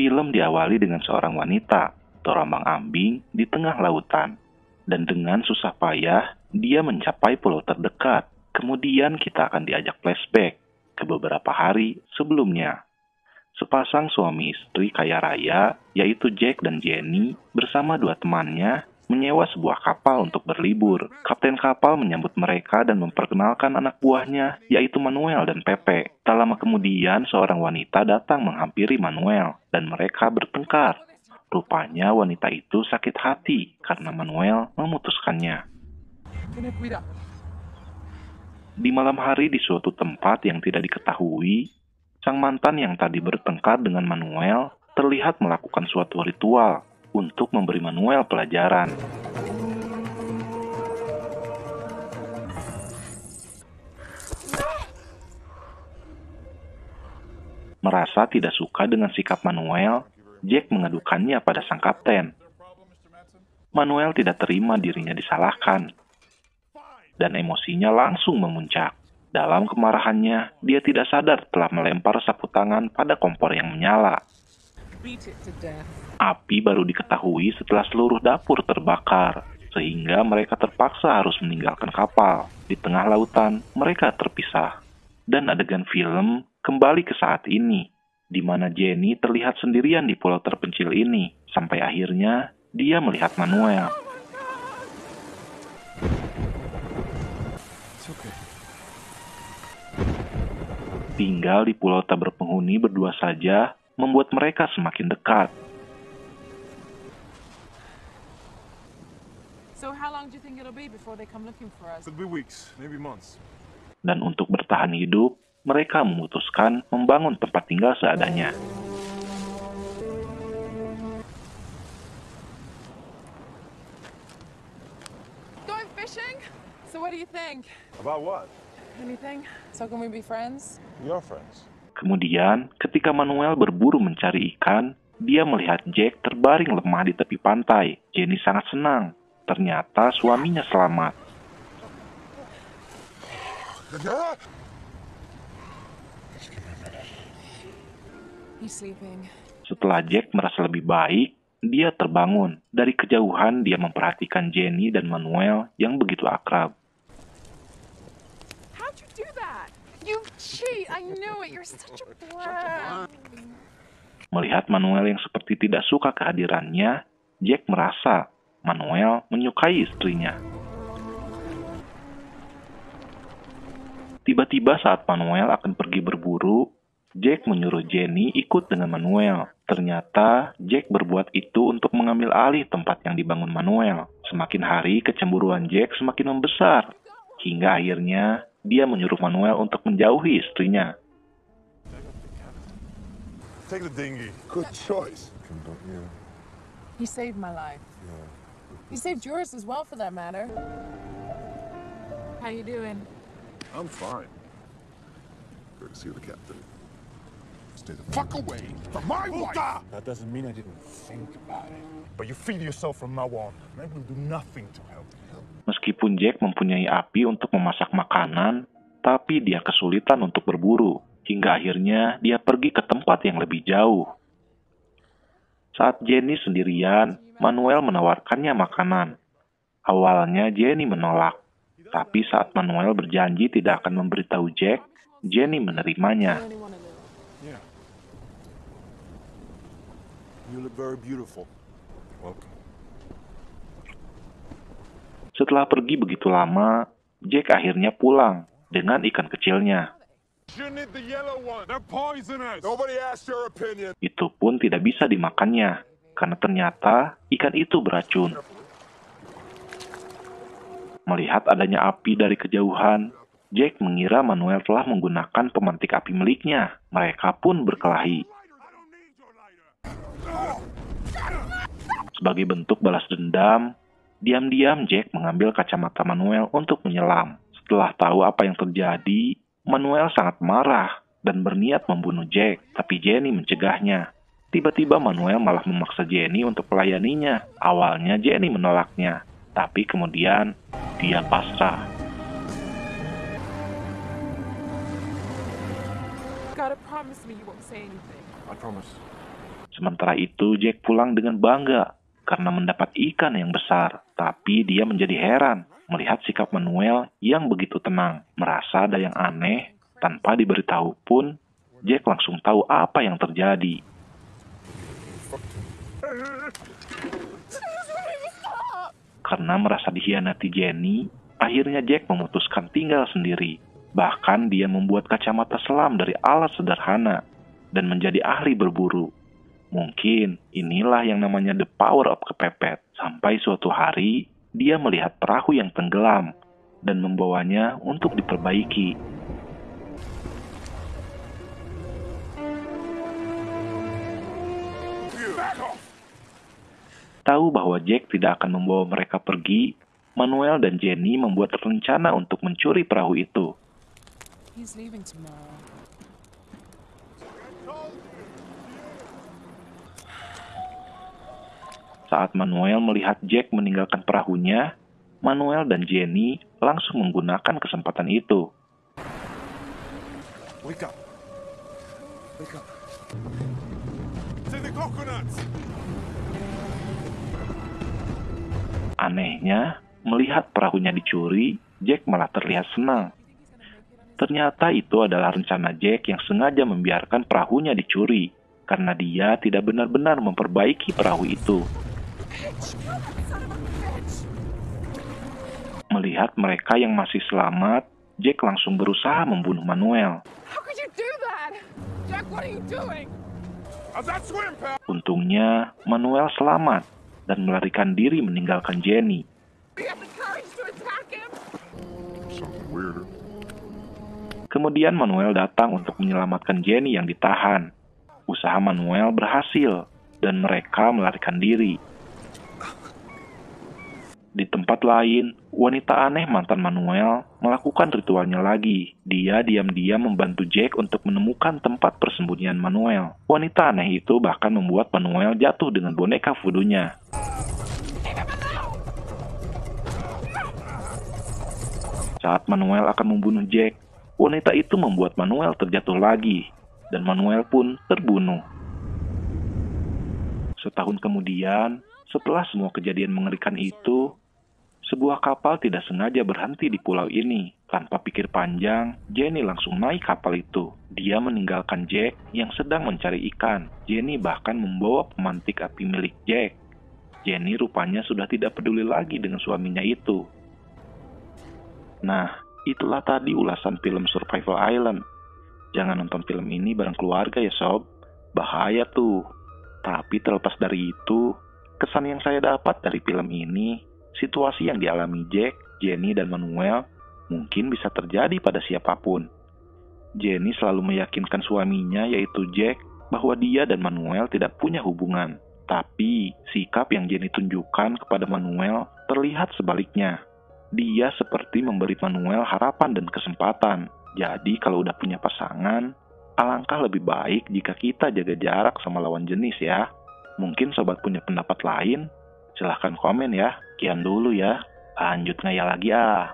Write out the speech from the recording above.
Film diawali dengan seorang wanita terombang-ambing di tengah lautan. Dan dengan susah payah, dia mencapai pulau terdekat. Kemudian kita akan diajak flashback ke beberapa hari sebelumnya. Sepasang suami istri kaya raya, yaitu Jack dan Jenny, bersama dua temannya, menyewa sebuah kapal untuk berlibur. Kapten kapal menyambut mereka dan memperkenalkan anak buahnya, yaitu Manuel dan Pepe. Tak lama kemudian, seorang wanita datang menghampiri Manuel, dan mereka bertengkar. Rupanya wanita itu sakit hati karena Manuel memutuskannya. Di malam hari di suatu tempat yang tidak diketahui, sang mantan yang tadi bertengkar dengan Manuel terlihat melakukan suatu ritual untuk memberi Manuel pelajaran. Merasa tidak suka dengan sikap Manuel, Jack mengadukannya pada sang kapten. Manuel tidak terima dirinya disalahkan, dan emosinya langsung memuncak. Dalam kemarahannya, dia tidak sadar telah melempar sapu tangan pada kompor yang menyala. Api baru diketahui setelah seluruh dapur terbakar, sehingga mereka terpaksa harus meninggalkan kapal. Di tengah lautan, mereka terpisah. Dan adegan film kembali ke saat ini, di mana Jenny terlihat sendirian di pulau terpencil ini, sampai akhirnya dia melihat Manuel. Tinggal di pulau tak berpenghuni berdua saja membuat mereka semakin dekat. Dan untuk bertahan hidup, mereka memutuskan membangun tempat tinggal seadanya. Going fishing? So what do you think? About what? Anything? So can we be friends? Your friends. Kemudian, ketika Manuel berburu mencari ikan, dia melihat Jack terbaring lemah di tepi pantai. Jenny sangat senang. Ternyata suaminya selamat. He's sleeping. Setelah Jack merasa lebih baik, dia terbangun. Dari kejauhan, dia memperhatikan Jenny dan Manuel yang begitu akrab. How'd you do that? You cheat! I knew it! You're such a brat! Melihat Manuel yang seperti tidak suka kehadirannya, Jack merasa Manuel menyukai istrinya. Tiba-tiba saat Manuel akan pergi berburu, Jack menyuruh Jenny ikut dengan Manuel. Ternyata Jack berbuat itu untuk mengambil alih tempat yang dibangun Manuel. Semakin hari kecemburuan Jack semakin membesar, hingga akhirnya dia menyuruh Manuel untuk menjauhi istrinya. Take the dinghy. Good choice. He saved my life. He saved yours as well, for that matter. How you doing? I'm fine. Courtesy of the captain. Stay the fuck away from my wife! That doesn't mean I didn't think about it. But you feed yourself from now on, and I will do nothing to help you. Meskipun Jack mempunyai api untuk memasak makanan, tapi dia kesulitan untuk berburu. Hingga akhirnya dia pergi ke tempat yang lebih jauh. Saat Jenny sendirian, Manuel menawarkannya makanan. Awalnya Jenny menolak, tapi saat Manuel berjanji tidak akan memberitahu Jack, Jenny menerimanya. Yeah. You look very beautiful. Welcome. Setelah pergi begitu lama, Jack akhirnya pulang dengan ikan kecilnya. You need the yellow one. They're poisonous. Nobody asked your opinion. Itu pun tidak bisa dimakannya, karena ternyata ikan itu beracun. Melihat adanya api dari kejauhan, Jack mengira Manuel telah menggunakan pemantik api miliknya. Mereka pun berkelahi. Sebagai bentuk balas dendam, diam-diam Jack mengambil kacamata Manuel untuk menyelam. Setelah tahu apa yang terjadi, Manuel sangat marah dan berniat membunuh Jack, tapi Jenny mencegahnya. Tiba-tiba Manuel malah memaksa Jenny untuk melayaninya. Awalnya Jenny menolaknya, tapi kemudian dia pasrah. Gotta promise me you won't say anything. I promise. Sementara itu Jack pulang dengan bangga karena mendapat ikan yang besar. Tapi dia menjadi heran melihat sikap Manuel yang begitu tenang. Merasa ada yang aneh, tanpa diberitahu pun, Jack langsung tahu apa yang terjadi. Karena merasa dikhianati Jenny, akhirnya Jack memutuskan tinggal sendiri. Bahkan dia membuat kacamata selam dari alat sederhana dan menjadi ahli berburu. Mungkin inilah yang namanya the power of kepepet. Sampai suatu hari, dia melihat perahu yang tenggelam dan membawanya untuk diperbaiki. Tahu bahwa Jack tidak akan membawa mereka pergi, Manuel dan Jenny membuat rencana untuk mencuri perahu itu. He's leaving tomorrow. Saat Manuel melihat Jack meninggalkan perahunya, Manuel dan Jenny langsung menggunakan kesempatan itu. Wake up. Wake up. To the coconuts. Anehnya, melihat perahunya dicuri, Jack malah terlihat senang. Ternyata itu adalah rencana Jack yang sengaja membiarkan perahunya dicuri, karena dia tidak benar-benar memperbaiki perahu itu. Melihat mereka yang masih selamat, Jack langsung berusaha membunuh Manuel. How could you do that? Jack, what are you doing? Untungnya, Manuel selamat dan melarikan diri meninggalkan Jenny. You have the courage to attack him? Something weirder. Kemudian Manuel datang untuk menyelamatkan Jenny yang ditahan. Usaha Manuel berhasil dan mereka melarikan diri. Di tempat lain, wanita aneh mantan Manuel melakukan ritualnya lagi. Dia diam-diam membantu Jack untuk menemukan tempat persembunyian Manuel. Wanita aneh itu bahkan membuat Manuel jatuh dengan boneka voodoo-nya. Saat Manuel akan membunuh Jack, wanita itu membuat Manuel terjatuh lagi, dan Manuel pun terbunuh. Setahun kemudian, setelah semua kejadian mengerikan itu, sebuah kapal tidak sengaja berhenti di pulau ini. Tanpa pikir panjang, Jenny langsung naik kapal itu. Dia meninggalkan Jack yang sedang mencari ikan. Jenny bahkan membawa pemantik api milik Jack. Jenny rupanya sudah tidak peduli lagi dengan suaminya itu. Nah, itulah tadi ulasan film Survival Island. Jangan nonton film ini bareng keluarga ya sob. Bahaya tuh. Tapi terlepas dari itu, kesan yang saya dapat dari film ini, situasi yang dialami Jack, Jenny, dan Manuel mungkin bisa terjadi pada siapapun. Jenny selalu meyakinkan suaminya yaitu Jack bahwa dia dan Manuel tidak punya hubungan. Tapi sikap yang Jenny tunjukkan kepada Manuel terlihat sebaliknya. Dia seperti memberi Manuel harapan dan kesempatan. Jadi kalau udah punya pasangan, alangkah lebih baik jika kita jaga jarak sama lawan jenis ya. Mungkin sobat punya pendapat lain? Silahkan komen ya. Sekian dulu ya. Lanjut ngayal lagi ah.